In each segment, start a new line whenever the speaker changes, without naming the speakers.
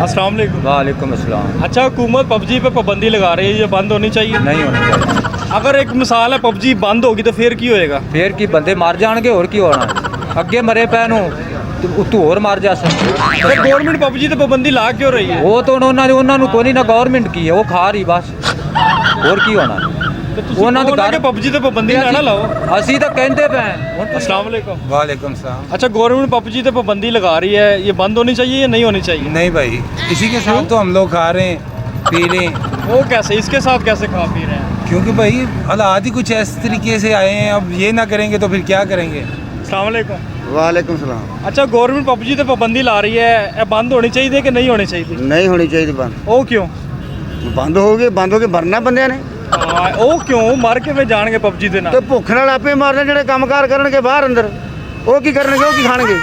अस्सलाम वालेकुम।
वालेकुम अस्सलाम।
अच्छा, हुकूमत पबजी पे पाबंदी लगा रही है, ये बंद होनी चाहिए?
नहीं होनी चाहिए।
अगर एक मिसाल है पबजी बंद होगी तो फिर की होएगा?
फिर की बंदे मार जाएंगे और की होना है। अगे मरे पै नूं तू और मार जा सकते।
फिर गवर्नमेंट पबजी ਤੇ ਪਾਬੰਦੀ ਲਾ क्यों रही है?
वो तो ਉਹਨਾਂ ਨੂੰ ਕੋਈ ਨਾ ਗਵਰਨਮੈਂਟ ਕੀ ਹੈ, ਉਹ ਖਾ ਰਹੀ ਬਸ, ਹੋਰ ਕੀ ਹੋਣਾ।
ਉਹਨਾਂ ਦੇ ਘਰ ਪਬਜੀ ਤੇ ਪਾਬੰਦੀ ਨਾ ਲਾਓ।
ਅਸੀਂ ਤਾਂ ਕਹਿੰਦੇ ਪਏ।
अस्सलाम वालेकुम।
वालेकुम सलाम।
अच्छा, गवर्नमेंट पबजी पे पाबंदी लगा रही है, ये बंद होनी चाहिए या नहीं होनी चाहिए?
नहीं भाई, इसी के साथ तो हम लोग खा रहे हैं, पी रहे हैं।
वो कैसे, इसके साथ कैसे खा पी रहे हैं?
क्योंकि भाई हालात ही कुछ इस तरीके से आए हैं, अब ये ना करेंगे तो फिर क्या करेंगे।
अस्सलाम वालेकुम।
वालेकुम सलाम।
अच्छा, गवर्नमेंट पबजी ਤੇ ਪਾਬੰਦੀ ਲਾ ਰਹੀ ਹੈ, ਇਹ ਬੰਦ ਹੋਣੀ ਚਾਹੀਦੀ ਹੈ ਕਿ ਨਹੀਂ ਹੋਣੀ ਚਾਹੀਦੀ?
नहीं होनी चाहिए बंद।
ਉਹ ਕਿਉਂ?
बंद हो गए मरना बंदे ने
ਉਹ ਕਿਉਂ ਮਰ ਕੇ ਵੇ ਜਾਣਗੇ ਪਬਜੀ ਦੇ
ਤੇ
ਨਾਲ?
ਭੁੱਖ ਨਾਲ ਆਪੇ ਮਾਰਨੇ ਜਿਹੜੇ ਕੰਮਕਾਰ ਕਰਨਗੇ ਬਾਹਰ ਅੰਦਰ, ਉਹ ਕੀ ਕਰਨਗੇ, ਉਹ ਕੀ ਖਾਣਗੇ।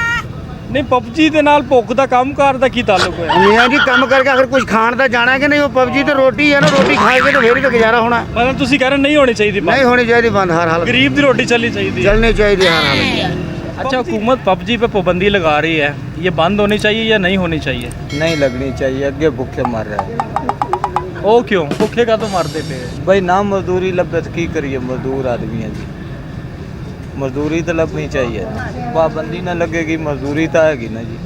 ਨਹੀਂ, ਪਬਜੀ ਦੇ ਨਾਲ ਭੁੱਖ ਦਾ ਕੰਮਕਾਰ ਦਾ ਕੀ ਤਾਲੁਕ ਹੈ?
ਮੀਆਂ ਜੀ ਕੰਮ ਕਰਕੇ ਅਗਰ ਕੁਝ ਖਾਣ ਦਾ ਜਾਣਾ ਕਿ ਨਹੀਂ, ਉਹ ਪਬਜੀ ਤੇ ਰੋਟੀ ਹੈ ਨਾ, ਰੋਟੀ ਖਾ ਕੇ ਤੇ ਫੇਰ ਹੀ ਤਾਂ ਗੁਜ਼ਾਰਾ ਹੋਣਾ।
ਮਤਲਬ ਤੁਸੀਂ ਕਹਿ ਰਹੇ ਨਹੀਂ ਹੋਣੀ ਚਾਹੀਦੀ ਬੰਦ?
ਨਹੀਂ ਹੋਣੀ ਚਾਹੀਦੀ ਬੰਦ, ਹਰ ਹਾਲਤ
ਗਰੀਬ ਦੀ ਰੋਟੀ ਚੱਲਣੀ ਚਾਹੀਦੀ ਹੈ।
चलनी चाहिए हर हालत।
अच्छा, हुकूमत पबजी पे पाबंदी लगा रही है, ये बंद होनी चाहिए या नहीं होनी चाहिए?
नहीं लगनी चाहिए, अगे भूखे मर रहे हैं।
ओ क्यों? भूखे का तो मरते पे।
भाई ना मजदूरी लभे तो की करिए, मजदूर आदमी है जी, मजदूरी तो लगनी चाहिए। पाबंदी ना लगेगी मजदूरी तो हैगी ना जी,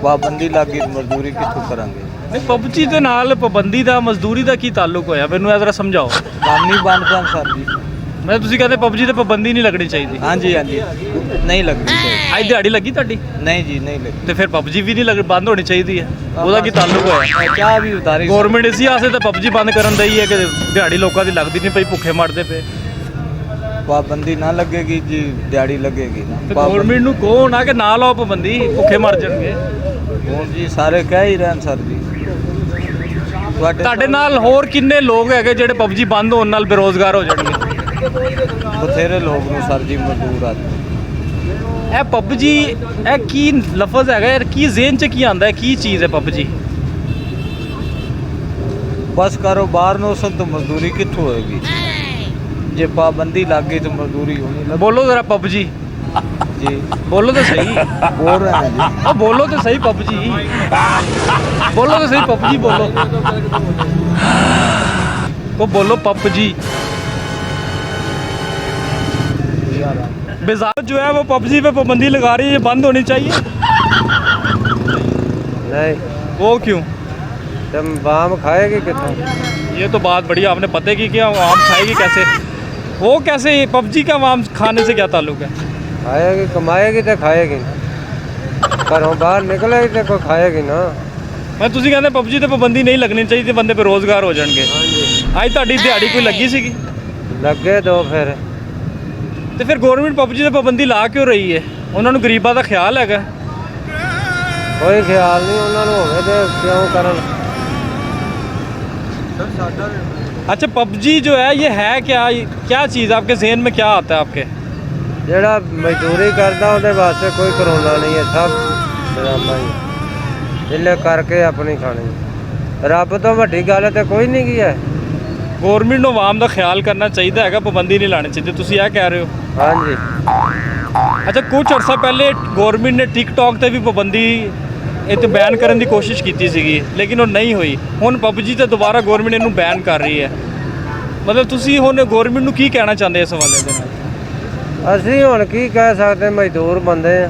पाबंदी लग गई मजदूरी कितों करांगे।
नहीं, पबजी ਦੇ ਨਾਲ ਪਾਬੰਦੀ ਦਾ ਮਜ਼ਦੂਰੀ ਦਾ ਕੀ ਤਾਲੁਕ ਹੋਇਆ? ਮੈਨੂੰ ਇਹ ਜ਼ਰਾ ਸਮਝਾਓ।
काम नहीं बन पान सर जी।
ਮੈਂ ਤੁਸੀਂ ਕਹਿੰਦੇ ਪਬਜੀ ਤੇ ਪਾਬੰਦੀ ਨਹੀਂ ਲੱਗਣੀ ਚਾਹੀਦੀ?
हाँ जी नहीं लगनी चाहिए।
ਅੱਜ ਦਿਹਾੜੀ ਲੱਗੀ ਤੁਹਾਡੀ?
नहीं जी नहीं लगी।
ਤੇ ਫਿਰ ਪਬਜੀ ਵੀ ਨਹੀਂ ਬੰਦ ਹੋਣੀ ਚਾਹੀਦੀ ਹੈ, ਉਹਦਾ ਕੀ ਤਾਲੁਕ ਹੋਇਆ?
क्या भी उतारी
ਗਵਰਨਮੈਂਟ ਇਸੇ ਆਸੇ ਤੇ ਪਬਜੀ ਬੰਦ ਕਰਨ ਦਈ ਹੈ ਕਿ ਦਿਹਾੜੀ ਲੋਕਾਂ ਦੀ ਲੱਗਦੀ ਨਹੀਂ ਪਈ, ਭੁੱਖੇ ਮਰਦੇ ਪਏ।
पाबंदी ना लगेगी जी, दिहाड़ी लगेगी ना।
ਗਵਰਨਮੈਂਟ ਨੂੰ ਕਹੋ ਨਾ ਕਿ ਨਾ ਲਾਓ ਪਾਬੰਦੀ, ਭੁੱਖੇ ਮਰ ਜਾਣਗੇ।
ਹੁਣ ਜੀ ਸਾਰੇ ਕਹਿ ਹੀ ਰਹੇ ਸਰ ਜੀ।
ਤੁਹਾਡੇ ਨਾਲ ਹੋਰ ਕਿੰਨੇ ਲੋਕ ਹੈਗੇ ਜਿਹੜੇ ਪਬਜੀ ਬੰਦ ਹੋਣ ਨਾਲ ਬੇਰੋਜ਼ਗਾਰ ਹੋ ਜਾਣਗੇ?
ਬਥੇਰੇ ਲੋਕ ਨੂੰ ਸਰ ਜੀ, ਮਜ਼ਦੂਰ ਆਦਮੀ।
ਇਹ ਪਬਜੀ, ਇਹ ਕੀ ਲਫ਼ਜ਼ ਹੈਗਾ ਯਾਰ, ਕੀ ਜ਼ੇਨ 'ਚ ਕੀ ਆਉਂਦਾ ਹੈ, ਕੀ ਚੀਜ਼ ਹੈ ਪਬਜੀ?
ਬਸ ਕਾਰੋਬਾਰ ਨੂੰ ਸਭ ਤੋਂ ਮਜ਼ਦੂਰੀ ਕਿੱਥੋਂ ਹੋਏਗੀ? ਜੇ ਪਾਬੰਦੀ ਲੱਗ ਗਈ ਤਾਂ ਮਜ਼ਦੂਰੀ ਹੋਣੀ।
ਬੋਲੋ ਜ਼ਰਾ ਪਬਜੀ
ਜੀ
ਬੋਲੋ ਤਾਂ ਸਹੀ।
ਬੋਲ ਰਹੇ ਹਾਂ ਜੀ।
ਉਹ ਬੋਲੋ ਤਾਂ ਸਹੀ ਪਬਜੀ, ਬੋਲੋ ਤਾਂ ਸਹੀ ਪਬਜੀ ਬੋਲੋ। ਉਹ ਬੋਲੋ ਪਬਜੀ। वजारत जो है वो पबजी पे पाबंदी लगा रही है, ये बंद होनी चाहिए?
नहीं।
वो क्यों?
तुम आम खाएगी कितों?
ये तो बात बड़ी आपने पते की, क्या आम खाएगी कैसे? वो कैसे, पबजी का आम खाने से क्या ताल्लुक है?
खाएगी, कमाएगी तो खाएगी, घरों बाहर निकलेगी तो कोई खाएगी ना।
मैं ਤੁਸੀਂ ਕਹਿੰਦੇ ਪਬਜੀ ਤੇ ਪਾਬੰਦੀ ਨਹੀਂ ਲੱਗਣੀ ਚਾਹੀਦੀ, ਬੰਦੇ ਬੇਰੋਜ਼ਗਾਰ ਹੋ ਜਾਣਗੇ। ਅੱਜ ਤੁਹਾਡੀ ਦਿਹਾੜੀ ਕੋਈ ਲੱਗੀ ਸੀਗੀ?
ਲੱਗੇ ਦੋ ਫਿਰ।
ਤੇ ਫਿਰ ਗਵਰਨਮੈਂਟ ਪਬਜੀ ਤੇ ਪਾਬੰਦੀ ਲਾ ਕਿਉਂ ਰਹੀ ਹੈ? ਉਹਨਾਂ ਨੂੰ ਗਰੀਬਾਂ ਦਾ ਖਿਆਲ ਹੈਗਾ?
ਕੋਈ ਖਿਆਲ ਨਹੀਂ ਉਹਨਾਂ ਨੂੰ ਹੋਵੇ ਤੇ ਕਿਉਂ ਕਰਨ।
अच्छा, पबजी जो है ये है क्या, क्या चीज़ आपके जहन में क्या आता है आपके?
ਜਿਹੜਾ ਮਜ਼ਦੂਰੀ ਕਰਦਾ ਉਹਦੇ ਵਾਸਤੇ ਕੋਈ ਕਰੋਨਾ ਨਹੀਂ ਹੈ, ਸਭ ਡਰਾਮਾ ਹੀ ਜਿੱਲੇ ਕਰਕੇ ਆਪਣੀ ਖਾਣੀ। ਰੱਬ ਤੋਂ ਵੱਡੀ ਗੱਲ ਤੇ ਕੋਈ ਨਹੀਂ ਕੀ ਹੈ।
ਗਵਰਨਮੈਂਟ ਨੂੰ ਆਵਾਮ ਦਾ ਖਿਆਲ ਕਰਨਾ ਚਾਹੀਦਾ ਹੈਗਾ, ਪਾਬੰਦੀ ਨਹੀਂ ਲਾਣੀ ਚਾਹੀਦੀ, ਤੁਸੀਂ ਇਹ ਕਹਿ ਰਹੇ ਹੋ?
ਹਾਂਜੀ।
ਅੱਛਾ, ਕੁਝ ਅਰਸਾ ਪਹਿਲੇ ਗਵਰਨਮੈਂਟ ਨੇ ਟਿਕਟੌਕ ਤੇ ਵੀ ਪਾਬੰਦੀ ਇਹ ਬੈਨ ਕਰਨ ਦੀ ਕੋਸ਼ਿਸ਼ ਕੀਤੀ ਸੀਗੀ, ਲੇਕਿਨ ਉਹ ਨਹੀਂ ਹੋਈ। ਹੁਣ ਪਬਜੀ ਤੇ ਦੁਬਾਰਾ ਗਵਰਨਮੈਂਟ ਇਹਨੂੰ ਬੈਨ ਕਰ ਰਹੀ ਹੈ। ਮਤਲਬ ਤੁਸੀਂ ਹੁਣ ਗਵਰਨਮੈਂਟ ਨੂੰ ਕੀ ਕਹਿਣਾ ਚਾਹੁੰਦੇ ਇਸ ਹਵਾਲੇ ਦੇ ਨਾਲ?
ਅਸੀਂ ਹੁਣ ਕੀ ਕਹਿ ਸਕਦੇ, ਮਜ਼ਦੂਰ ਬੰਦੇ ਆ,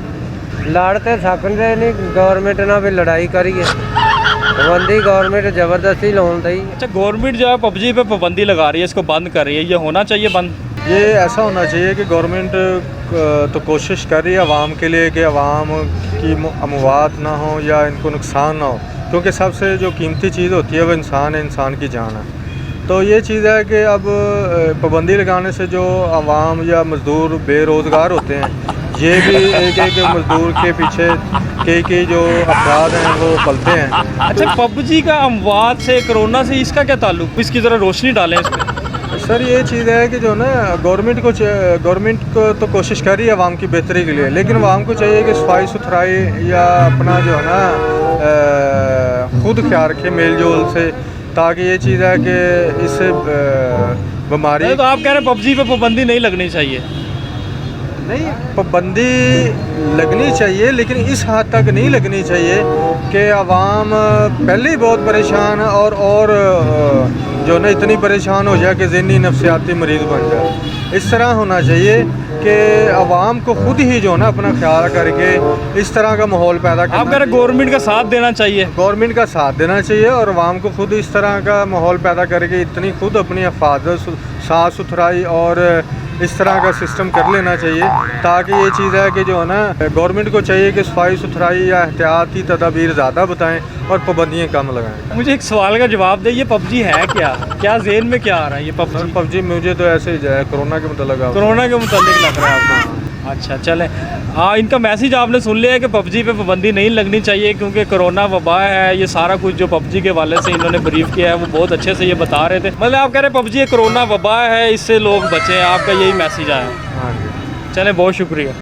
ਲੜ ਤੇ ਸਕਦੇ ਨਹੀਂ ਗਵਰਨਮੈਂਟ ਨਾਲ ਵੀ ਲੜਾਈ ਕਰੀਏ। पाबंदी गवर्नमेंट ज़बरदस्ती लोन दी।
अच्छा, गवर्नमेंट जो है पबजी पे पाबंदी लगा रही है, इसको बंद कर रही है, ये होना चाहिए बंद?
ये ऐसा होना चाहिए कि गवर्नमेंट तो कोशिश कर रही है आवाम के लिए कि आवाम की अमवात ना हो या इनको नुकसान ना हो, क्योंकि सबसे जो कीमती चीज़ होती है वो इंसान है, इंसान की जान है। तो ये चीज़ है कि अब पाबंदी लगाने से जो आवाम या मज़दूर बेरोज़गार होते हैं, ये भी एक मज़दूर के पीछे कई जो अफराद हैं वो पलते हैं।
अच्छा, पबजी का अमवात से, कोरोना से इसका क्या ताल्लुक? इसकी ज़रा रोशनी डालें इस पर।
सर, ये चीज़ है कि जो ना गवर्नमेंट को तो कोशिश कर रही है आवाम की बेहतरी के लिए, लेकिन आवाम को चाहिए कि सफाई सुथराई या अपना जो है ना खुद ख्याल रखे मेल जोल से, ताकि ये चीज़ है कि इससे बीमारी।
तो आप कह रहे हैं पबजी पे पाबंदी नहीं लगनी चाहिए?
नहीं, पाबंदी लगनी चाहिए लेकिन इस हद तक नहीं लगनी चाहिए कि आवाम पहले ही बहुत परेशान है और जो ना इतनी परेशान हो जाए कि ज़हनी नफसियाती मरीज़ बन जाए। इस तरह होना चाहिए कि आवाम को खुद ही जो ना अपना ख्याल करके इस तरह का माहौल पैदा
आप
करना
कह रहे गवर्नमेंट का साथ देना चाहिए।
गवर्नमेंट का साथ देना चाहिए और आवाम को खुद इस तरह का माहौल पैदा करके इतनी खुद अपनी हिफाजत, साफ़ सुथराई और इस तरह का सिस्टम कर लेना चाहिए ताकि ये चीज़ है कि जो है ना गवर्नमेंट को चाहिए कि सफाई सुथराई या एहतियाती तदाबीर ज़्यादा बताएं और पाबंदियाँ कम लगाएं।
मुझे एक सवाल का जवाब दे, ये पबजी है क्या ज़हन में क्या आ रहा है ये पबजी?
पबजी मुझे तो ऐसे ही जाए कोरोना के मतलब
कोरोना के मुताबिक लग रहा है आपको। अच्छा चलें, हाँ इनका मैसेज आपने सुन लिया है कि पबजी पे पाबंदी नहीं लगनी चाहिए क्योंकि कोरोना वबा है। ये सारा कुछ जो पबजी के वाले से इन्होंने ब्रीफ किया है वो बहुत अच्छे से ये बता रहे थे। मतलब आप कह रहे हैं पबजी कोरोना वबा है, इससे लोग बचें, आपका यही मैसेज आया।
हाँ जी।
चलें, बहुत शुक्रिया।